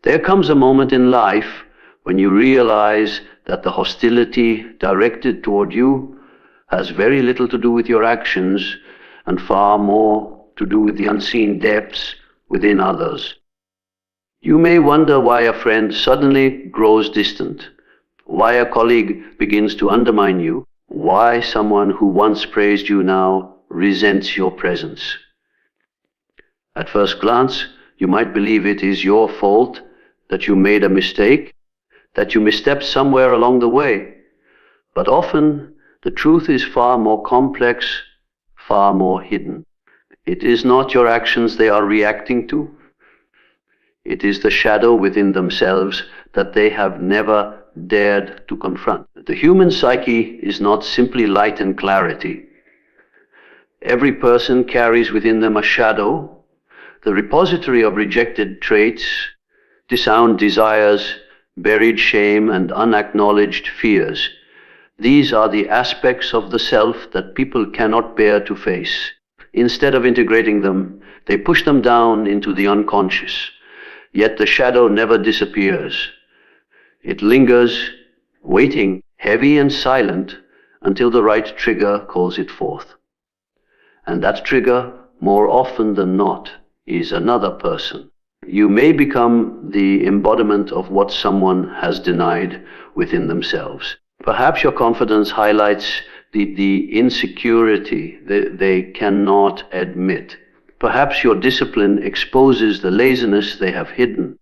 There comes a moment in life when you realize that the hostility directed toward you has very little to do with your actions and far more to do with the unseen depths within others. You may wonder why a friend suddenly grows distant, why a colleague begins to undermine you, why someone who once praised you now resents your presence. At first glance, you might believe it is your fault, that you made a mistake, that you misstepped somewhere along the way. But often, the truth is far more complex, far more hidden. It is not your actions they are reacting to. It is the shadow within themselves that they have never dared to confront. The human psyche is not simply light and clarity. Every person carries within them a shadow, the repository of rejected traits, disowned desires, buried shame, and unacknowledged fears. These are the aspects of the self that people cannot bear to face. Instead of integrating them, they push them down into the unconscious. Yet the shadow never disappears. It lingers, waiting, heavy and silent, until the right trigger calls it forth. And that trigger, more often than not, is another person. You may become the embodiment of what someone has denied within themselves. Perhaps your confidence highlights the insecurity that they cannot admit. Perhaps your discipline exposes the laziness they have hidden.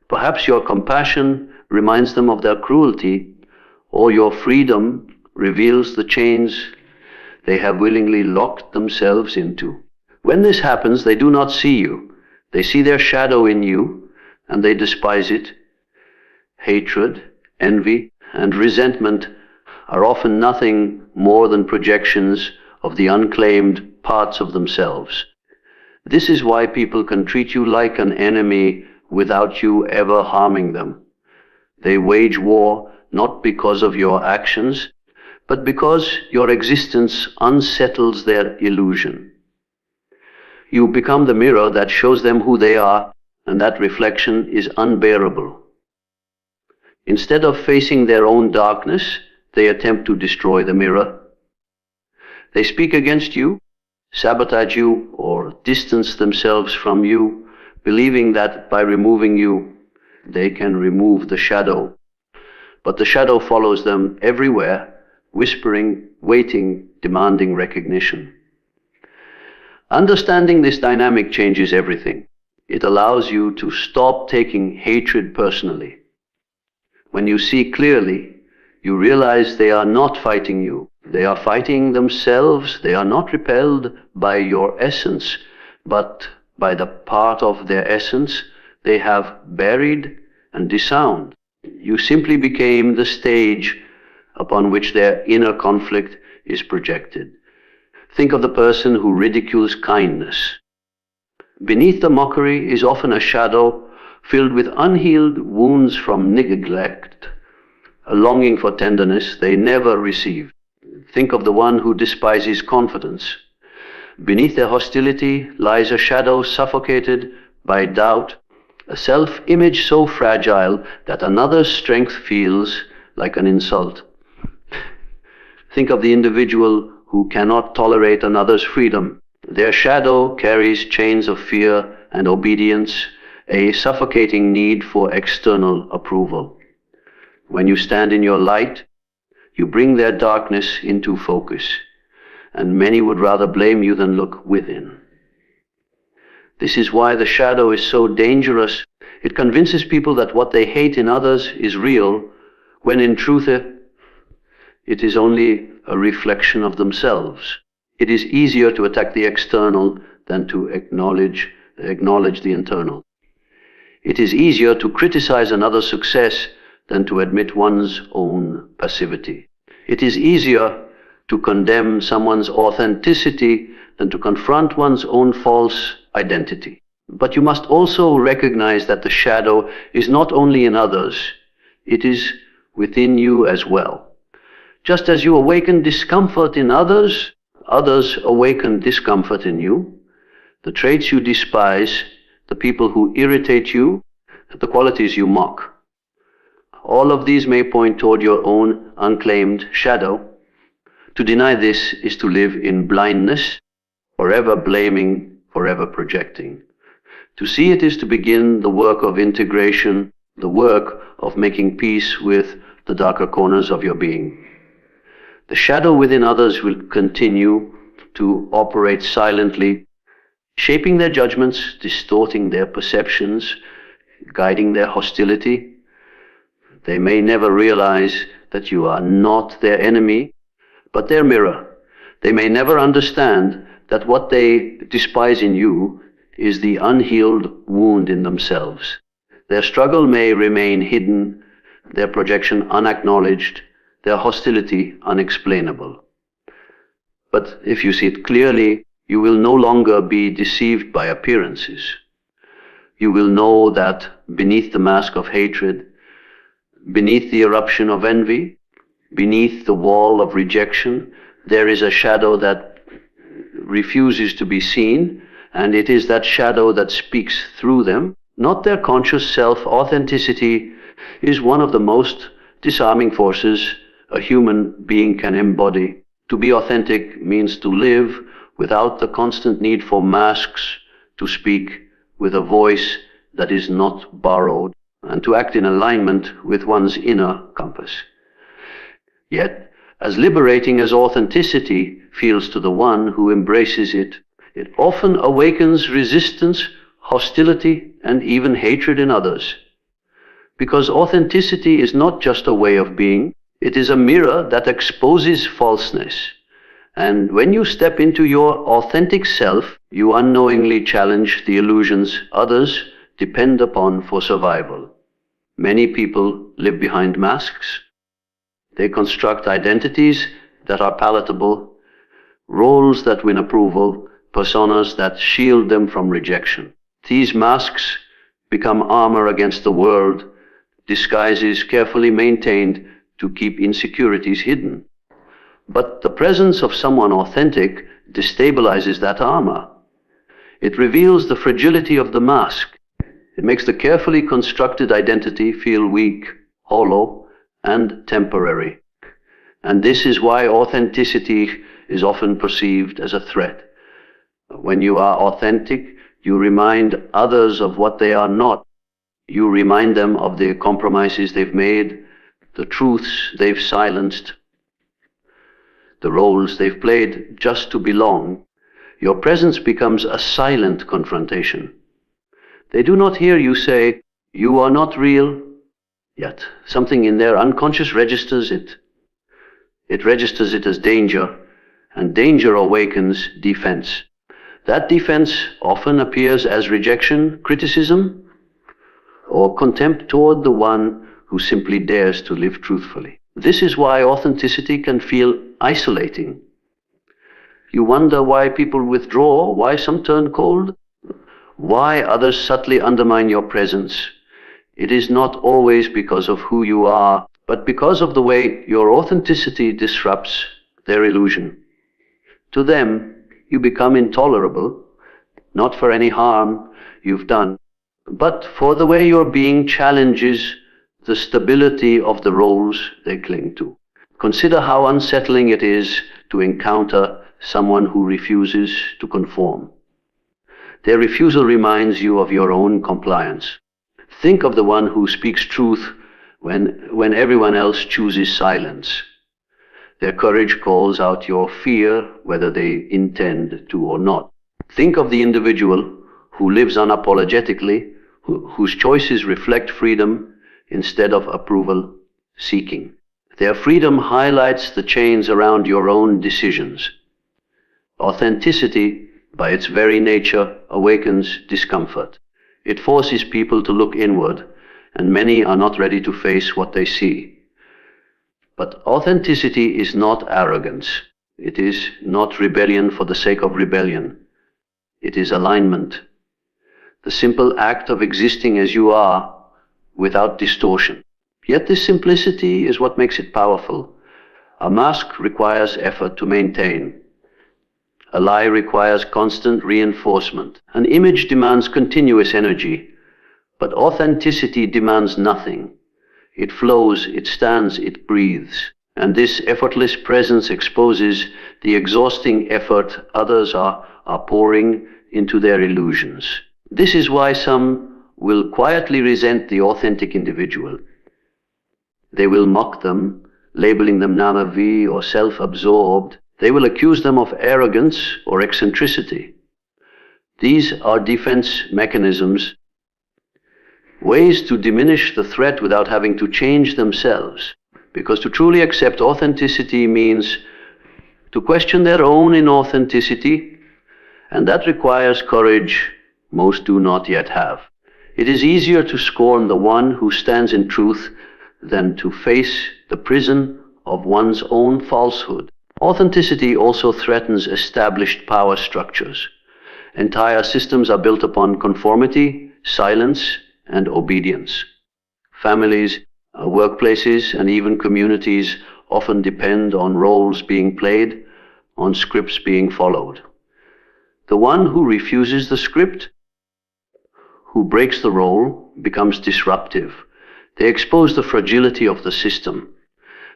Perhaps your compassion reminds them of their cruelty, or your freedom reveals the chains they have willingly locked themselves into. When this happens, they do not see you. They see their shadow in you, and they despise it. Hatred, envy, and resentment are often nothing more than projections of the unclaimed parts of themselves. This is why people can treat you like an enemy without you ever harming them. They wage war not because of your actions, but because your existence unsettles their illusion. You become the mirror that shows them who they are, and that reflection is unbearable. Instead of facing their own darkness, they attempt to destroy the mirror. They speak against you, sabotage you, or distance themselves from you, believing that by removing you, they can remove the shadow. But the shadow follows them everywhere, whispering, waiting, demanding recognition. Understanding this dynamic changes everything. It allows you to stop taking hatred personally. When you see clearly, you realize they are not fighting you. They are fighting themselves. They are not repelled by your essence, but by the part of their essence they have buried and disowned. You simply became the stage upon which their inner conflict is projected. Think of the person who ridicules kindness. Beneath the mockery is often a shadow filled with unhealed wounds from neglect, a longing for tenderness they never received. Think of the one who despises confidence. Beneath their hostility lies a shadow suffocated by doubt, a self-image so fragile that another's strength feels like an insult. Think of the individual who cannot tolerate another's freedom. Their shadow carries chains of fear and obedience, a suffocating need for external approval. When you stand in your light, you bring their darkness into focus, and many would rather blame you than look within. This is why the shadow is so dangerous. It convinces people that what they hate in others is real, when in truth it is only a reflection of themselves. It is easier to attack the external than to acknowledge the internal. It is easier to criticize another's success than to admit one's own passivity. It is easier to condemn someone's authenticity than to confront one's own false identity. But you must also recognize that the shadow is not only in others, it is within you as well. Just as you awaken discomfort in others, others awaken discomfort in you. The traits you despise, the people who irritate you, the qualities you mock. All of these may point toward your own unclaimed shadow. To deny this is to live in blindness, forever blaming, forever projecting. To see it is to begin the work of integration, the work of making peace with the darker corners of your being. The shadow within others will continue to operate silently, shaping their judgments, distorting their perceptions, guiding their hostility. They may never realize that you are not their enemy, but their mirror. They may never understand that what they despise in you is the unhealed wound in themselves. Their struggle may remain hidden, their projection unacknowledged, their hostility unexplainable. But if you see it clearly, you will no longer be deceived by appearances. You will know that beneath the mask of hatred, beneath the eruption of envy, beneath the wall of rejection, there is a shadow that refuses to be seen, and it is that shadow that speaks through them, not their conscious self. Authenticity is one of the most disarming forces a human being can embody. To be authentic means to live without the constant need for masks, to speak with a voice that is not borrowed, and to act in alignment with one's inner compass. Yet, as liberating as authenticity feels to the one who embraces it, it often awakens resistance, hostility, and even hatred in others. Because authenticity is not just a way of being, it is a mirror that exposes falseness. And when you step into your authentic self, you unknowingly challenge the illusions others depend upon for survival. Many people live behind masks. They construct identities that are palatable, roles that win approval, personas that shield them from rejection. These masks become armor against the world, disguises carefully maintained to keep insecurities hidden. But the presence of someone authentic destabilizes that armor. It reveals the fragility of the mask. It makes the carefully constructed identity feel weak, hollow, and temporary. And this is why authenticity is often perceived as a threat. When you are authentic, you remind others of what they are not. You remind them of the compromises they've made, the truths they've silenced, the roles they've played just to belong. Your presence becomes a silent confrontation. They do not hear you say, "You are not real," yet something in their unconscious registers it. It registers it as danger, and danger awakens defense. That defense often appears as rejection, criticism, or contempt toward the one who simply dares to live truthfully. This is why authenticity can feel isolating. You wonder why people withdraw, why some turn cold, why others subtly undermine your presence. It is not always because of who you are, but because of the way your authenticity disrupts their illusion. To them, you become intolerable, not for any harm you've done, but for the way your being challenges the stability of the roles they cling to. Consider how unsettling it is to encounter someone who refuses to conform. Their refusal reminds you of your own compliance. Think of the one who speaks truth when everyone else chooses silence. Their courage calls out your fear, whether they intend to or not. Think of the individual who lives unapologetically, whose choices reflect freedom instead of approval seeking. Their freedom highlights the chains around your own decisions. Authenticity, by its very nature, awakens discomfort. It forces people to look inward, and many are not ready to face what they see. But authenticity is not arrogance. It is not rebellion for the sake of rebellion. It is alignment. The simple act of existing as you are, without distortion. Yet this simplicity is what makes it powerful. A mask requires effort to maintain. A lie requires constant reinforcement. An image demands continuous energy. But authenticity demands nothing. It flows, it stands, it breathes. And this effortless presence exposes the exhausting effort others are pouring into their illusions. This is why some will quietly resent the authentic individual. They will mock them, labeling them namavi or self-absorbed. They will accuse them of arrogance or eccentricity. These are defense mechanisms, ways to diminish the threat without having to change themselves. Because to truly accept authenticity means to question their own inauthenticity, and that requires courage most do not yet have. It is easier to scorn the one who stands in truth than to face the prison of one's own falsehood. Authenticity also threatens established power structures. Entire systems are built upon conformity, silence, and obedience. Families, workplaces, and even communities often depend on roles being played, on scripts being followed. The one who refuses the script, who breaks the role, becomes disruptive. They expose the fragility of the system.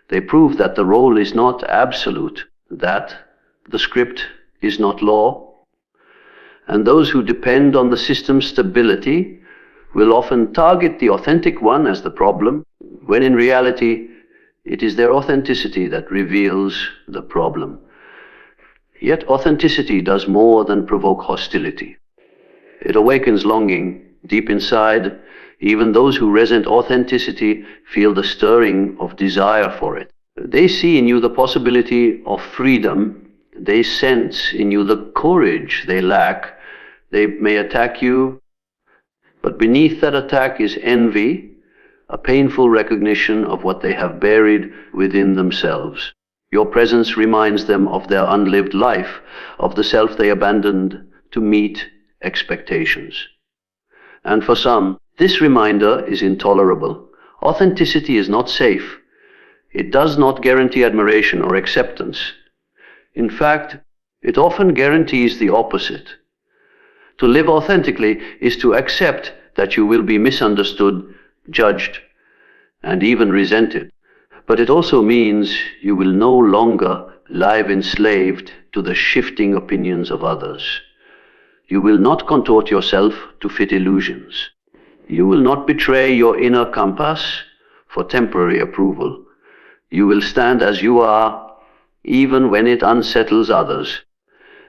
They prove that the role is not absolute, that the script is not law. And those who depend on the system's stability will often target the authentic one as the problem, when in reality it is their authenticity that reveals the problem. Yet authenticity does more than provoke hostility. It awakens longing deep inside. Even those who resent authenticity feel the stirring of desire for it. They see in you the possibility of freedom. They sense in you the courage they lack. They may attack you, but beneath that attack is envy, a painful recognition of what they have buried within themselves. Your presence reminds them of their unlived life, of the self they abandoned to meet expectations. And for some, this reminder is intolerable. Authenticity is not safe. It does not guarantee admiration or acceptance. In fact, it often guarantees the opposite. To live authentically is to accept that you will be misunderstood, judged, and even resented. But it also means you will no longer live enslaved to the shifting opinions of others. You will not contort yourself to fit illusions. You will not betray your inner compass for temporary approval. You will stand as you are, even when it unsettles others.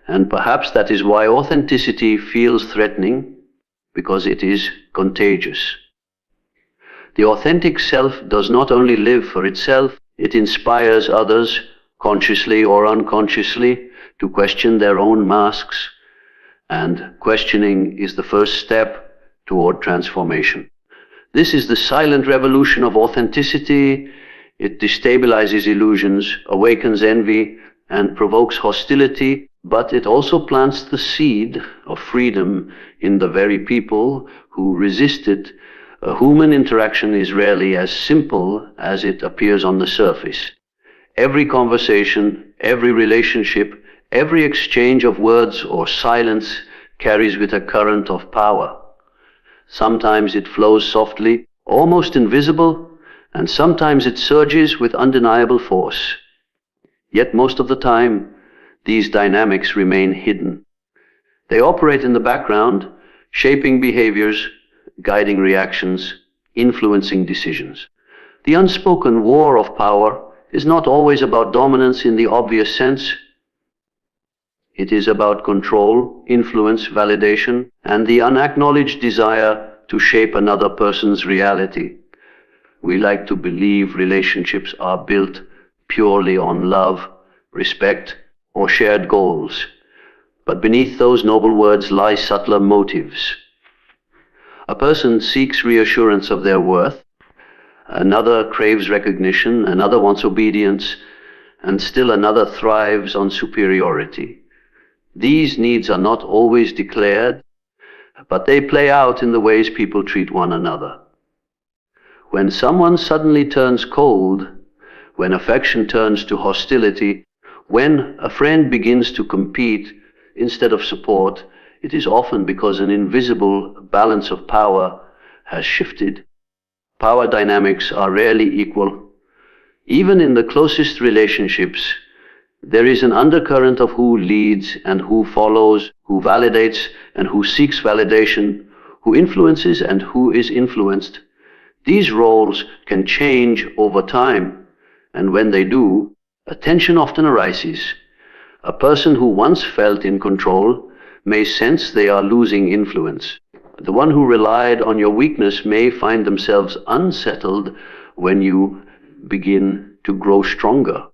And perhaps that is why authenticity feels threatening, because it is contagious. The authentic self does not only live for itself, it inspires others, consciously or unconsciously, to question their own masks. And questioning is the first step toward transformation. This is the silent revolution of authenticity. It destabilizes illusions, awakens envy, and provokes hostility, but it also plants the seed of freedom in the very people who resist it. Human interaction is rarely as simple as it appears on the surface. Every conversation, every relationship, every exchange of words or silence carries with a current of power. Sometimes it flows softly, almost invisible, and sometimes it surges with undeniable force. Yet most of the time, these dynamics remain hidden. They operate in the background, shaping behaviors, guiding reactions, influencing decisions. The unspoken war of power is not always about dominance in the obvious sense. It is about control, influence, validation, and the unacknowledged desire to shape another person's reality. We like to believe relationships are built purely on love, respect, or shared goals. But beneath those noble words lie subtler motives. A person seeks reassurance of their worth, another craves recognition, another wants obedience, and still another thrives on superiority. These needs are not always declared, but they play out in the ways people treat one another. When someone suddenly turns cold, when affection turns to hostility, when a friend begins to compete instead of support, it is often because an invisible balance of power has shifted. Power dynamics are rarely equal. Even in the closest relationships, there is an undercurrent of who leads and who follows, who validates and who seeks validation, who influences and who is influenced. These roles can change over time, and when they do, a tension often arises. A person who once felt in control may sense they are losing influence. The one who relied on your weakness may find themselves unsettled when you begin to grow stronger.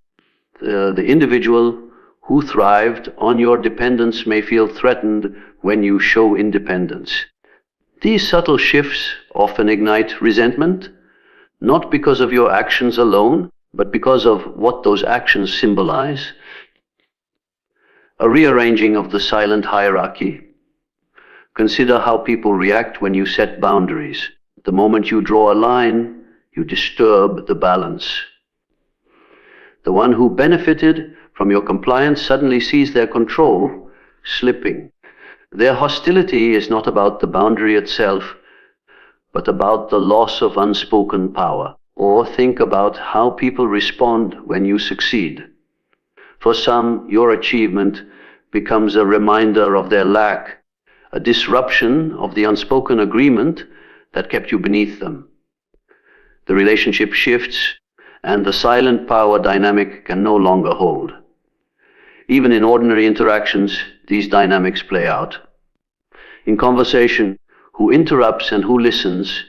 The individual who thrived on your dependence may feel threatened when you show independence. These subtle shifts often ignite resentment, not because of your actions alone, but because of what those actions symbolize. A rearranging of the silent hierarchy. Consider how people react when you set boundaries. The moment you draw a line, you disturb the balance. The one who benefited from your compliance suddenly sees their control slipping. Their hostility is not about the boundary itself, but about the loss of unspoken power. Or think about how people respond when you succeed. For some, your achievement becomes a reminder of their lack, a disruption of the unspoken agreement that kept you beneath them. The relationship shifts, and the silent power dynamic can no longer hold. Even in ordinary interactions, these dynamics play out. In conversation, who interrupts and who listens?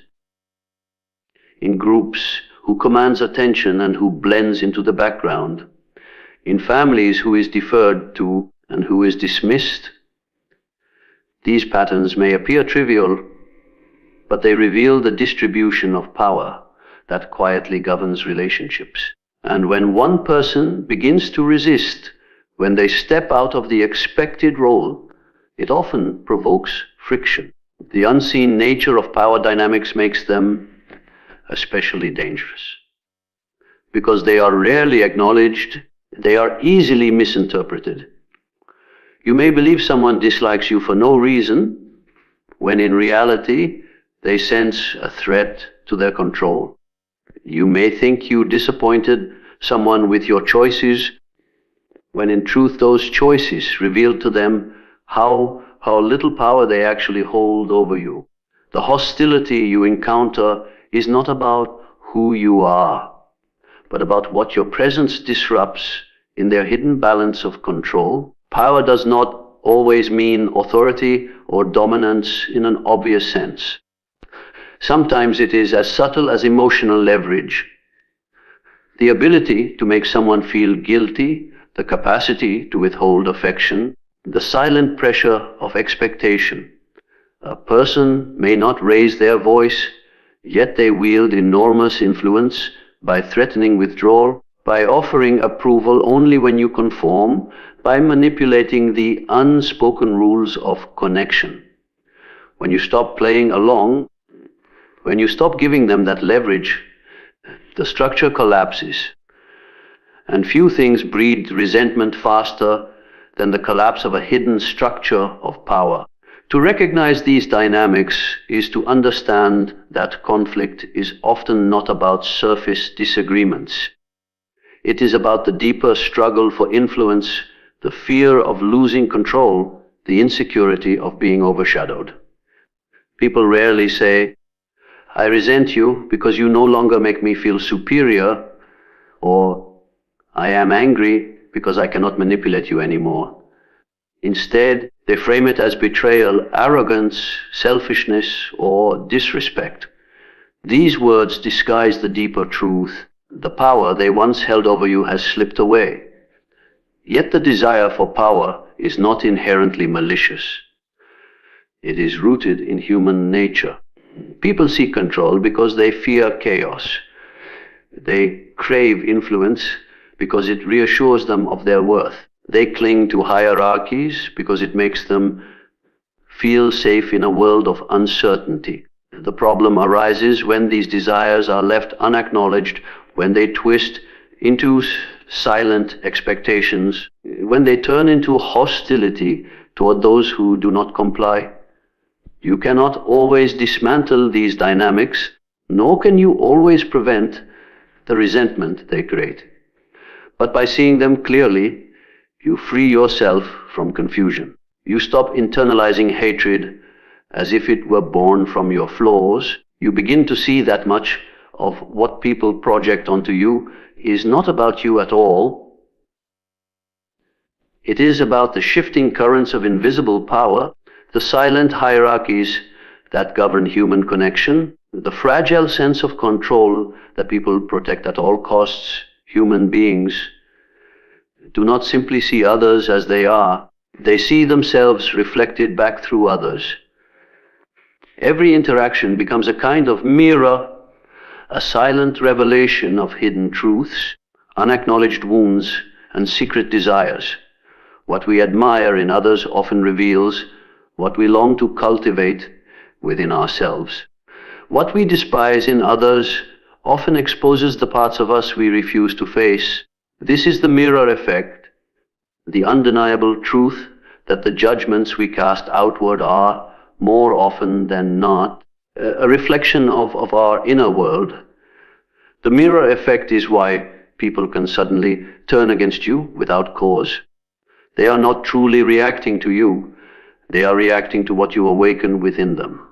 In groups, who commands attention and who blends into the background? In families, who is deferred to and who is dismissed? These patterns may appear trivial, but they reveal the distribution of power that quietly governs relationships. And when one person begins to resist, when they step out of the expected role, it often provokes friction. The unseen nature of power dynamics makes them especially dangerous. Because they are rarely acknowledged, they are easily misinterpreted. You may believe someone dislikes you for no reason, when in reality they sense a threat to their control. You may think you disappointed someone with your choices, when in truth those choices reveal to them how little power they actually hold over you. The hostility you encounter is not about who you are, but about what your presence disrupts in their hidden balance of control. Power does not always mean authority or dominance in an obvious sense. Sometimes it is as subtle as emotional leverage. The ability to make someone feel guilty, the capacity to withhold affection, the silent pressure of expectation. A person may not raise their voice, yet they wield enormous influence by threatening withdrawal, by offering approval only when you conform, by manipulating the unspoken rules of connection. When you stop playing along, when you stop giving them that leverage, the structure collapses. And few things breed resentment faster than the collapse of a hidden structure of power. To recognize these dynamics is to understand that conflict is often not about surface disagreements. It is about the deeper struggle for influence, the fear of losing control, the insecurity of being overshadowed. People rarely say, "I resent you because you no longer make me feel superior," or "I am angry because I cannot manipulate you anymore." Instead, they frame it as betrayal, arrogance, selfishness, or disrespect. These words disguise the deeper truth. The power they once held over you has slipped away. Yet the desire for power is not inherently malicious. It is rooted in human nature. People seek control because they fear chaos. They crave influence because it reassures them of their worth. They cling to hierarchies because it makes them feel safe in a world of uncertainty. The problem arises when these desires are left unacknowledged, when they twist into silent expectations, when they turn into hostility toward those who do not comply. You cannot always dismantle these dynamics, nor can you always prevent the resentment they create. But by seeing them clearly, you free yourself from confusion. You stop internalizing hatred as if it were born from your flaws. You begin to see that much of what people project onto you is not about you at all. It is about the shifting currents of invisible power, the silent hierarchies that govern human connection, the fragile sense of control that people protect at all costs. Human beings do not simply see others as they are, they see themselves reflected back through others. Every interaction becomes a kind of mirror, a silent revelation of hidden truths, unacknowledged wounds, and secret desires. What we admire in others often reveals what we long to cultivate within ourselves. What we despise in others often exposes the parts of us we refuse to face. This is the mirror effect, the undeniable truth that the judgments we cast outward are, more often than not, a reflection of our inner world. The mirror effect is why people can suddenly turn against you without cause. They are not truly reacting to you, they are reacting to what you awaken within them.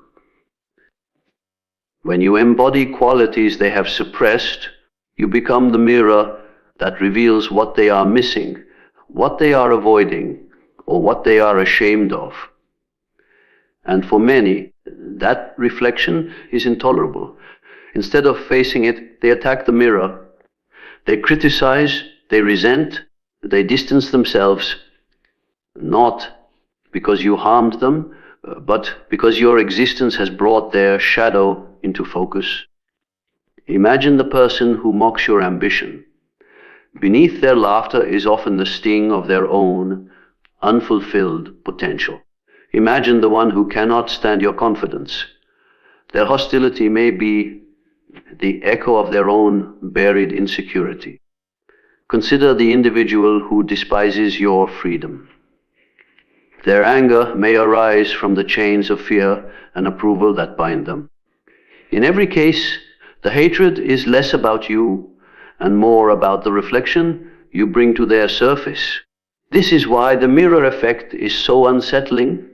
When you embody qualities they have suppressed, you become the mirror that reveals what they are missing, what they are avoiding, or what they are ashamed of. And for many, that reflection is intolerable. Instead of facing it, they attack the mirror. They criticize, they resent, they distance themselves, not because you harmed them, but because your existence has brought their shadow into focus. Imagine the person who mocks your ambition. Beneath their laughter is often the sting of their own unfulfilled potential. Imagine the one who cannot stand your confidence. Their hostility may be the echo of their own buried insecurity. Consider the individual who despises your freedom. Their anger may arise from the chains of fear and approval that bind them. In every case, the hatred is less about you and more about the reflection you bring to their surface. This is why the mirror effect is so unsettling.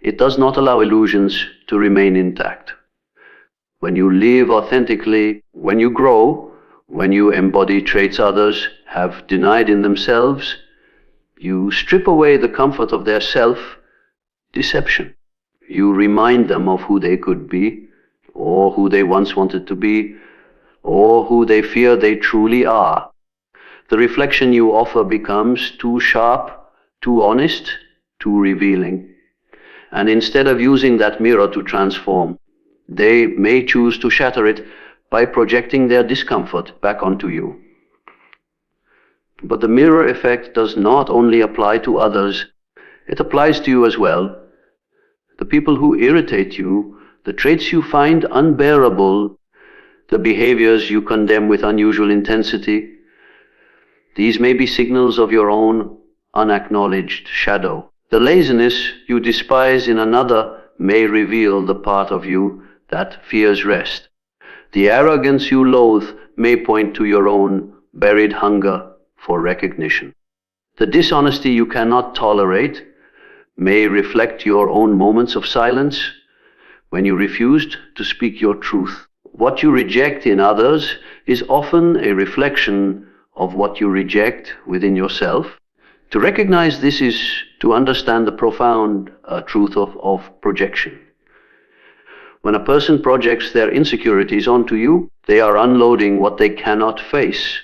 It does not allow illusions to remain intact. When you live authentically, when you grow, when you embody traits others have denied in themselves, you strip away the comfort of their self-deception. You remind them of who they could be, or who they once wanted to be, or who they fear they truly are. The reflection you offer becomes too sharp, too honest, too revealing. And instead of using that mirror to transform, they may choose to shatter it by projecting their discomfort back onto you. But the mirror effect does not only apply to others, it applies to you as well. The people who irritate you, the traits you find unbearable, the behaviors you condemn with unusual intensity, these may be signals of your own unacknowledged shadow. The laziness you despise in another may reveal the part of you that fears rest. The arrogance you loathe may point to your own buried hunger for recognition. The dishonesty you cannot tolerate may reflect your own moments of silence when you refused to speak your truth. What you reject in others is often a reflection of what you reject within yourself. To recognize this is to understand the profound truth of projection. When a person projects their insecurities onto you, they are unloading what they cannot face.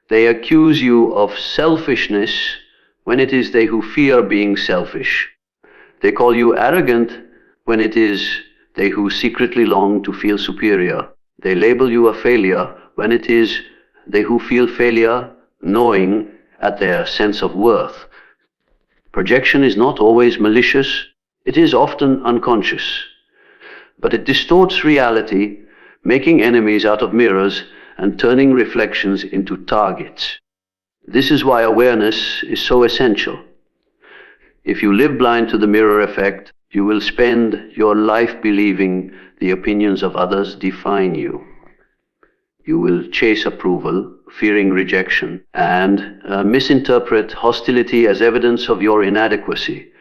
They accuse you of selfishness when it is they who fear being selfish. They call you arrogant when it is they who secretly long to feel superior. They label you a failure when it is they who feel failure knowing at their sense of worth. Projection is not always malicious, it is often unconscious. But it distorts reality, making enemies out of mirrors and turning reflections into targets. This is why awareness is so essential. If you live blind to the mirror effect, You will spend your life believing the opinions of others define you. You will chase approval, fearing rejection, and misinterpret hostility as evidence of your inadequacy.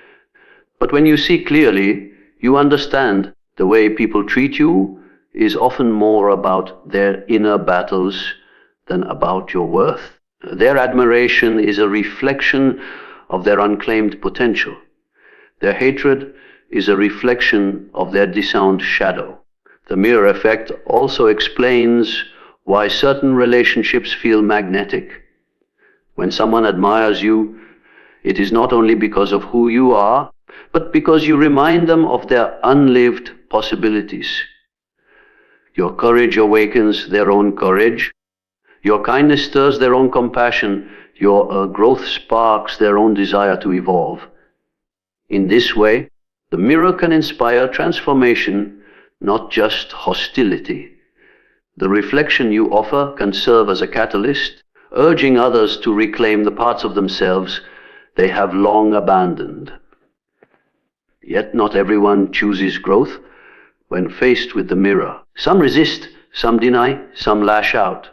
But when you see clearly, you understand the way people treat you is often more about their inner battles than about your worth. Their admiration is a reflection of their unclaimed potential. Their hatred is a reflection of their disowned shadow. The mirror effect also explains why certain relationships feel magnetic. When someone admires you, it is not only because of who you are, but because you remind them of their unlived possibilities. Your courage awakens their own courage. Your kindness stirs their own compassion. Your growth sparks their own desire to evolve. In this way, the mirror can inspire transformation, not just hostility. The reflection you offer can serve as a catalyst, urging others to reclaim the parts of themselves they have long abandoned. Yet not everyone chooses growth when faced with the mirror. Some resist, some deny, some lash out.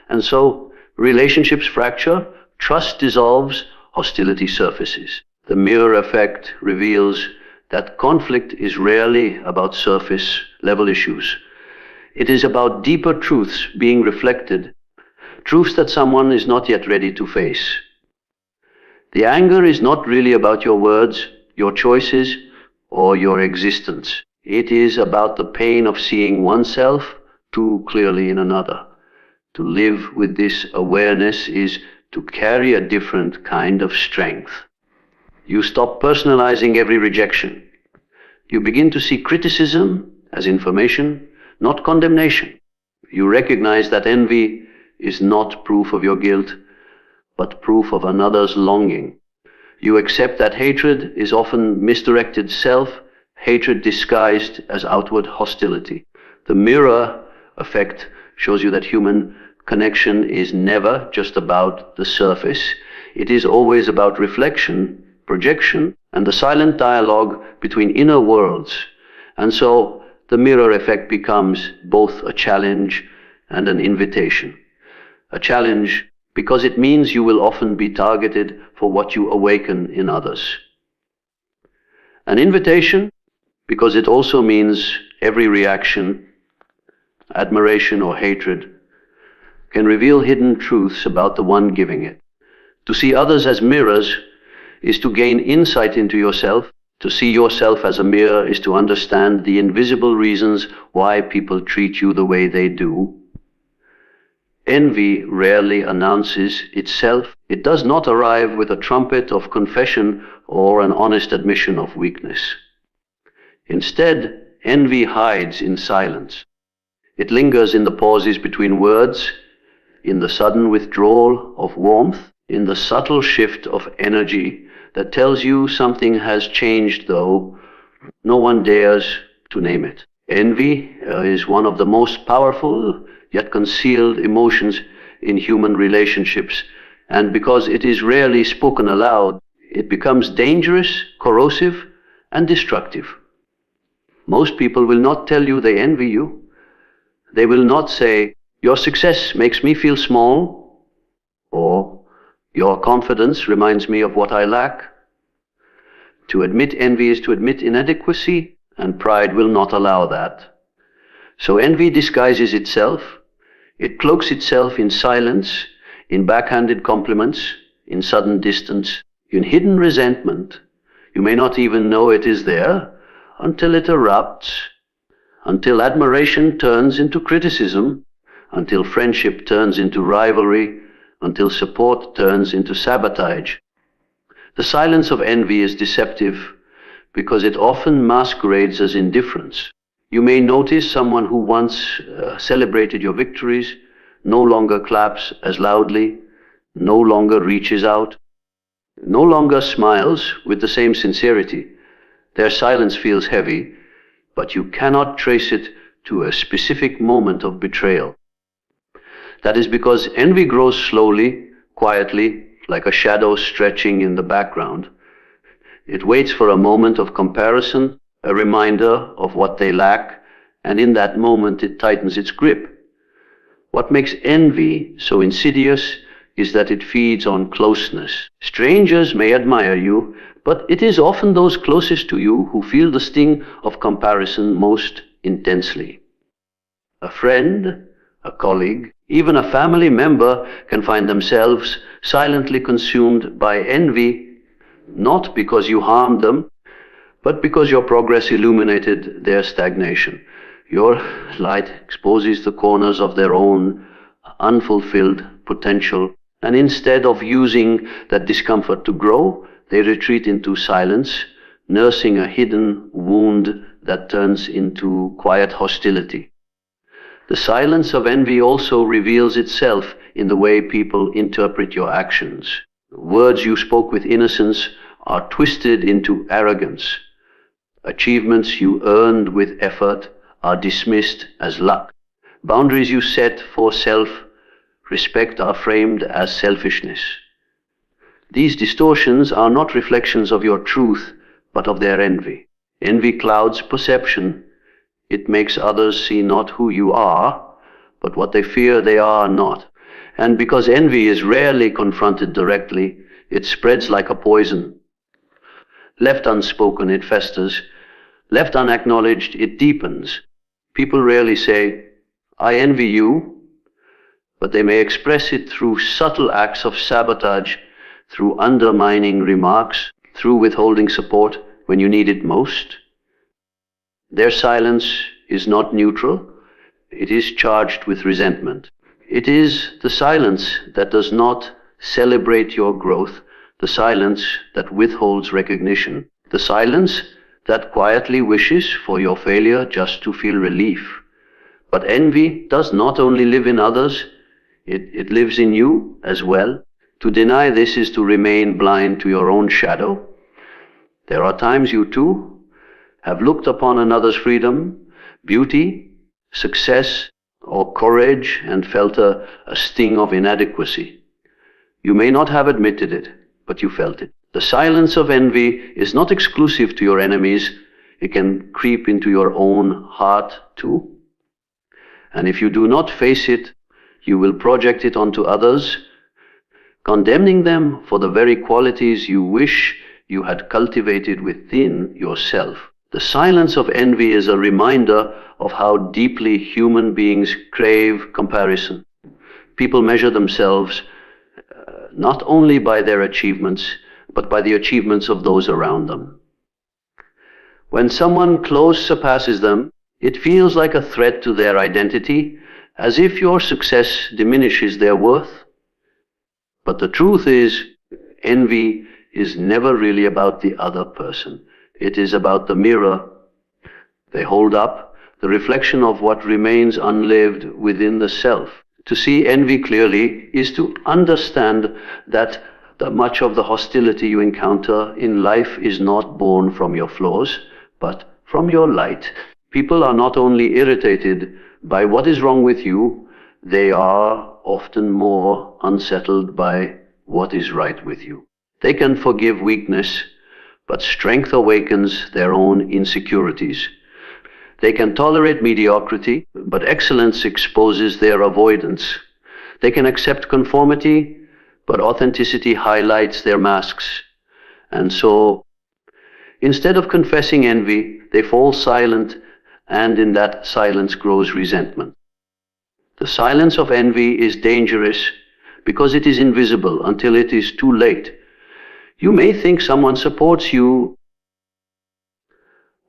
And so relationships fracture, trust dissolves, hostility surfaces. The mirror effect reveals that conflict is rarely about surface level issues. It is about deeper truths being reflected, truths that someone is not yet ready to face. The anger is not really about your words, your choices, or your existence. It is about the pain of seeing oneself too clearly in another. To live with this awareness is to carry a different kind of strength. You stop personalizing every rejection. You begin to see criticism as information, not condemnation. You recognize that envy is not proof of your guilt, but proof of another's longing. You accept that hatred is often misdirected self-hatred disguised as outward hostility. The mirror effect shows you that human connection is never just about the surface. It is always about reflection, projection, and the silent dialogue between inner worlds. And so the mirror effect becomes both a challenge and an invitation. A challenge because it means you will often be targeted for what you awaken in others. An invitation because it also means every reaction, admiration or hatred, can reveal hidden truths about the one giving it. To see others as mirrors is to gain insight into yourself. To see yourself as a mirror is to understand the invisible reasons why people treat you the way they do. Envy rarely announces itself. It does not arrive with a trumpet of confession or an honest admission of weakness. Instead, envy hides in silence. It lingers in the pauses between words, in the sudden withdrawal of warmth, in the subtle shift of energy that tells you something has changed, though no one dares to name it. Envy is one of the most powerful yet concealed emotions in human relationships, and because it is rarely spoken aloud, it becomes dangerous, corrosive, and destructive. Most people will not tell you they envy you. They will not say, "Your success makes me feel small," or "Your confidence reminds me of what I lack." To admit envy is to admit inadequacy, and pride will not allow that. So envy disguises itself. It cloaks itself in silence, in backhanded compliments, in sudden distance, in hidden resentment. You may not even know it is there until it erupts, until admiration turns into criticism, until friendship turns into rivalry, until support turns into sabotage. The silence of envy is deceptive because it often masquerades as indifference. You may notice someone who once celebrated your victories no longer claps as loudly, no longer reaches out, no longer smiles with the same sincerity. Their silence feels heavy, but you cannot trace it to a specific moment of betrayal. That is because envy grows slowly, quietly, like a shadow stretching in the background. It waits for a moment of comparison, a reminder of what they lack, and in that moment it tightens its grip. What makes envy so insidious is that it feeds on closeness. Strangers may admire you, but it is often those closest to you who feel the sting of comparison most intensely. A friend, a colleague, even a family member can find themselves silently consumed by envy, not because you harmed them, but because your progress illuminated their stagnation. Your light exposes the corners of their own unfulfilled potential, and instead of using that discomfort to grow, they retreat into silence, nursing a hidden wound that turns into quiet hostility. The silence of envy also reveals itself in the way people interpret your actions. Words you spoke with innocence are twisted into arrogance. Achievements you earned with effort are dismissed as luck. Boundaries you set for self-respect are framed as selfishness. These distortions are not reflections of your truth, but of their envy. Envy clouds perception. It makes others see not who you are, but what they fear they are not. And because envy is rarely confronted directly, it spreads like a poison. Left unspoken, it festers. Left unacknowledged, it deepens. People rarely say, "I envy you," but they may express it through subtle acts of sabotage, through undermining remarks, through withholding support when you need it most. Their silence is not neutral, it is charged with resentment. It is the silence that does not celebrate your growth, the silence that withholds recognition, the silence that quietly wishes for your failure just to feel relief. But envy does not only live in others, it lives in you as well. To deny this is to remain blind to your own shadow. There are times you too have looked upon another's freedom, beauty, success, or courage and felt a sting of inadequacy. You may not have admitted it, but you felt it. The silence of envy is not exclusive to your enemies. It can creep into your own heart too. And if you do not face it, you will project it onto others, condemning them for the very qualities you wish you had cultivated within yourself. The silence of envy is a reminder of how deeply human beings crave comparison. People measure themselves not only by their achievements, but by the achievements of those around them. When someone close surpasses them, it feels like a threat to their identity, as if your success diminishes their worth. But the truth is, envy is never really about the other person. It is about the mirror they hold up, the reflection of what remains unlived within the self. To see envy clearly is to understand that much of the hostility you encounter in life is not born from your flaws, but from your light. People are not only irritated by what is wrong with you, they are often more unsettled by what is right with you. They can forgive weakness, but strength awakens their own insecurities. They can tolerate mediocrity, but excellence exposes their avoidance. They can accept conformity, but authenticity highlights their masks. And so, instead of confessing envy, they fall silent, and in that silence grows resentment. The silence of envy is dangerous because it is invisible until it is too late. You may think someone supports you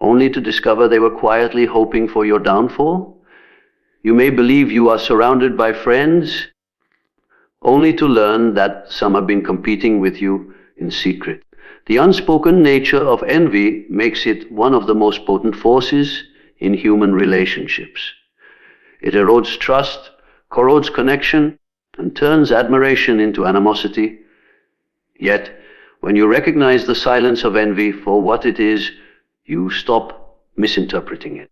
only to discover they were quietly hoping for your downfall. You may believe you are surrounded by friends only to learn that some have been competing with you in secret. The unspoken nature of envy makes it one of the most potent forces in human relationships. It erodes trust, corrodes connection, and turns admiration into animosity. Yet, when you recognize the silence of envy for what it is, you stop misinterpreting it.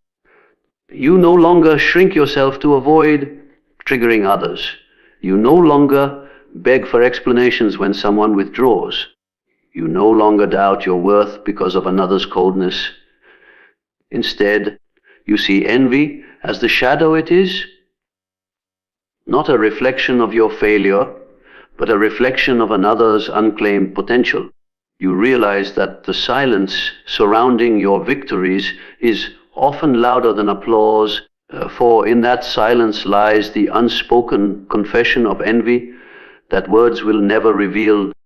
You no longer shrink yourself to avoid triggering others. You no longer beg for explanations when someone withdraws. You no longer doubt your worth because of another's coldness. Instead, you see envy as the shadow it is, not a reflection of your failure, but a reflection of another's unclaimed potential. You realize that the silence surrounding your victories is often louder than applause, for in that silence lies the unspoken confession of envy that words will never reveal.